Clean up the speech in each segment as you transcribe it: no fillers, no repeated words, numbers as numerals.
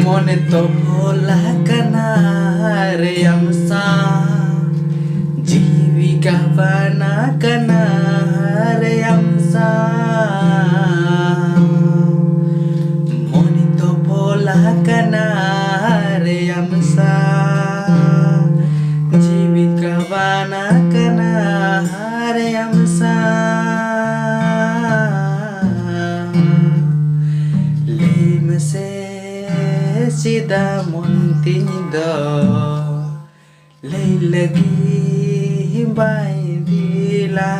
মনে তো ভোলা কানারে আমসা জীবিকা বানা কানারে আমসা মনে তো ভোলা কানারে আমসা জীবিকা বানা Kanheri আমসা sida muntido lay lagi bay dila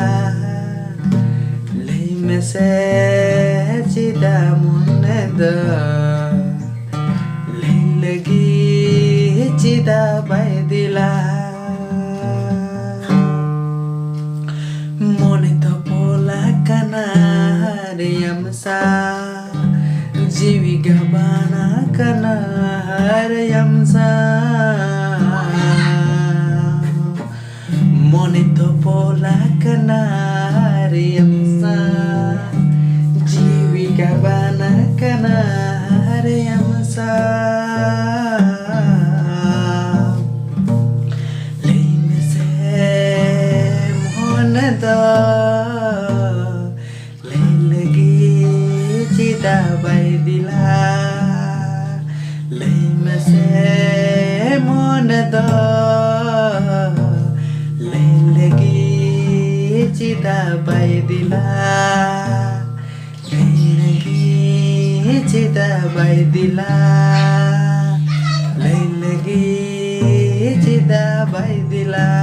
lay mese sida muntido lay lagi sida bay dila monito pola kanare amsa जीविका बाना कानारे amsa मने तो पोला कानारे amsa जीविका बाना कानारे amsa लेने से मन दा ले लगी चिता बाई दिला ले मसे मन दा ले लगी चिता बाई दिला ले लगी चिता बाई दिला ले लगी चिता बाई दिला।